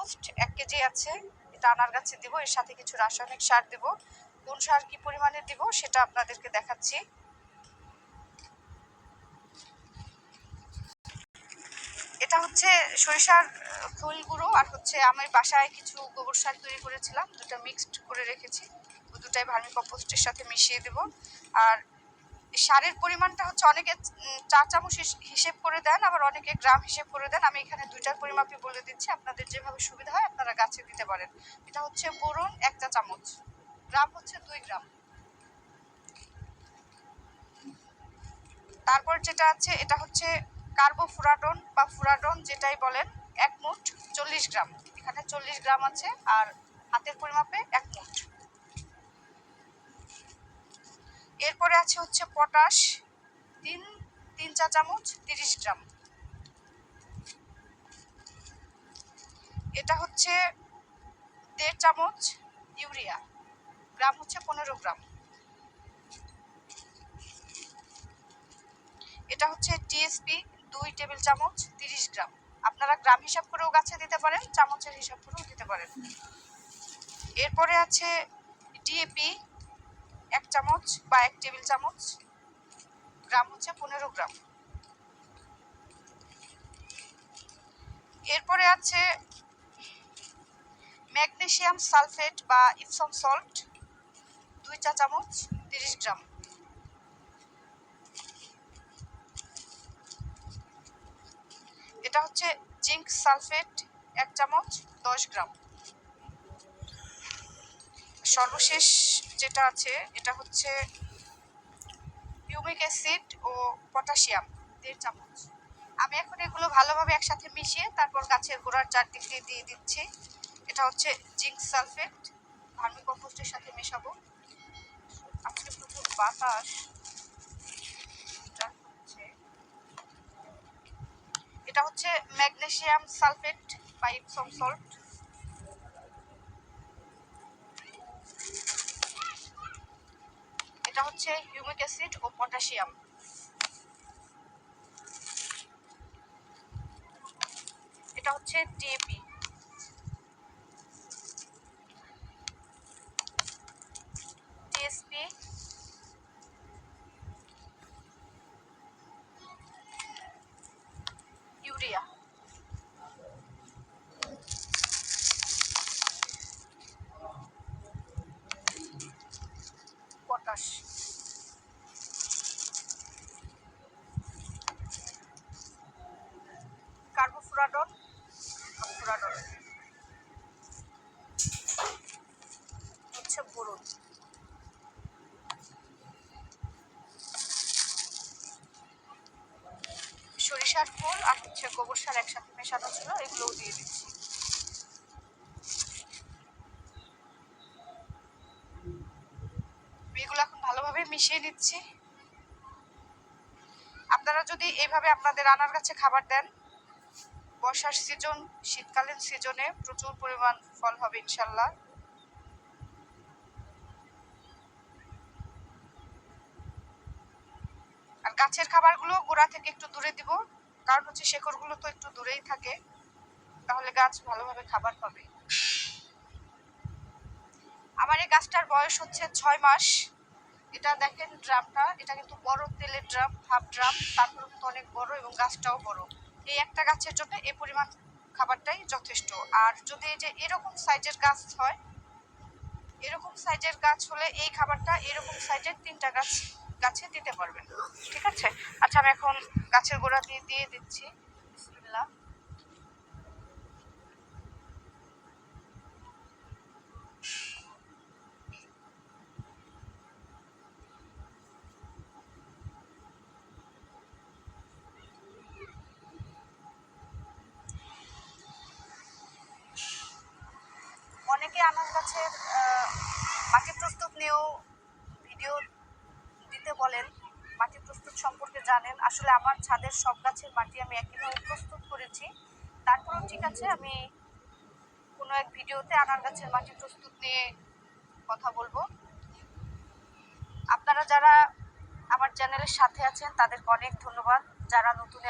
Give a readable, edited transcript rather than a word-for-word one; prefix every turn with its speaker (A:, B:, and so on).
A: Compost 1 KG আছে, এটা আনার গাছে দিব। এর সাথে কিছু রাসায়নিক সার দেব। কোন সার কি পরিমাণে দিব সেটা আপনাদেরকে দেখাচ্ছি। এটা হচ্ছে সরিষার খোল গুঁড়ো, আর হচ্ছে আমি বাসায় কিছু গোবর সার তৈরি করেছিলাম, দুটো মিক্সড করে রেখেছি। দুটাই ভার্মি কম্পোস্টের সাথে মিশিয়ে দেব। আর সারের পরিমাণটা হচ্ছে অনেকে 4 চামচ হিসেব করে দেন, আবার অনেকে গ্রাম হিসেব করে দেন। আমি এখানে 2টার পরিমাপই বলে দিচ্ছি, আপনাদের যেভাবে সুবিধা হয় আপনারা গাছে দিতে পারেন। এটা হচ্ছে বোরন 1 চা চামচ, গ্রাম হচ্ছে 2 গ্রাম। তারপর যেটা আছে এটা হচ্ছে কার্বোফুরাডন বা ফুরাডন যেটাই বলেন, 1 মুঠ 40 গ্রাম। এখানে 40 গ্রাম আছে, আর হাতের পরিমাপে 1 মুঠ। এরপরে আছে হচ্ছে পটাশ 3 চা চামচ 30 গ্রাম। এটা হচ্ছে 1.5 চামচ ইউরিয়া, গ্রাম হচ্ছে 15 গ্রাম। এটা হচ্ছে টিএসপি 2 টেবিল চামচ 30 গ্রাম। আপনারা গ্রাম হিসাব করেও গাছে দিতে পারেন, চামচের হিসাব করেও দিতে পারেন। এরপরে আছে ডিএপি 1 চামচ বা 1 টেবিল চামচ, গ্রাম হচ্ছে 15 গ্রাম। এরপরে আছে ম্যাগনেসিয়াম সালফেট বা ইপসম সল্ট 2 চা চামচ 30 গ্রাম। এটা হচ্ছে জিঙ্ক সালফেট 1 চামচ 10 গ্রাম। সর্বশেষ যেটা আছে এটা হচ্ছে হিউমিক অ্যাসিড ও পটাশিয়াম 1.5 চামচ। আমি এখন এগুলো ভালোভাবে একসাথে মিশিয়ে তারপর গাছের গোড়ার চারদিক দিয়ে দিচ্ছি। এটা হচ্ছে জিঙ্ক সালফেট, ভার্মি কম্পোস্টের সাথে মেশাবো। আজকে প্রচুর বাতাস। এটা হচ্ছে ম্যাগনেসিয়াম সালফেট বা ইপসম সল্ট। এটা হচ্ছে হিউমিক অ্যাসিড ও পটাশিয়াম। এটা হচ্ছে DAP. TSP, urea. Potash. Carbofuran, Furadan হচ্ছে বোরন। সরিষার খোল আর হচ্ছে গোবর সার একসাথে মেশানো ছিল, এগুলোও দিয়ে দিচ্ছি। এগুলো এখন ভালোভাবে মিশিয়ে নিচ্ছি। আপনারা যদি এইভাবে আপনাদের আনার গাছে খাবার দেন, বর্ষার সিজন শীতকালীন সিজনে প্রচুর পরিমাণ ফল হবে ইনশাল্লাহ। আর গাছের খাবারগুলো গোড়া থেকে একটু দূরে দিব, কারণ হচ্ছে শেকড়গুলো তো একটু দূরেই থাকে, তাহলে গাছ ভালোভাবে খাবার পাবে। আমার এই গাছটার বয়স হচ্ছে 6 মাস। এটা দেখেন ড্রামটা, এটা কিন্তু বড় তেলের ড্রাম, হাফ ড্রাম, তারপর কিন্তু অনেক বড় এবং গাছটাও বড়। এই একটা গাছের জন্য এই পরিমাণ খাবারটাই যথেষ্ট। আর যদি এই যে এরকম সাইজের গাছ হয়, এরকম সাইজের গাছ হলে এই খাবারটা এরকম সাইজের 3টা গাছে দিতে পারবেন। ঠিক আছে, আচ্ছা আমি এখন গাছের গোড়া দিয়ে দিচ্ছি। বিসমিল্লাহ। অনেকে আনার গাছের মাটি প্রস্তুত নিয়েও ভিডিও দিতে বলেন, মাটি প্রস্তুত সম্পর্কে জানেন। আসলে আমার ছাদের সব গাছের মাটি আমি একইভাবে প্রস্তুত করেছি, তারপরেও ঠিক আছে আমি কোনো এক ভিডিওতে আনার গাছের মাটি প্রস্তুত নিয়ে কথা বলবো। আপনারা যারা আমার চ্যানেলের সাথে আছেন তাদেরকে অনেক ধন্যবাদ, যারা নতুন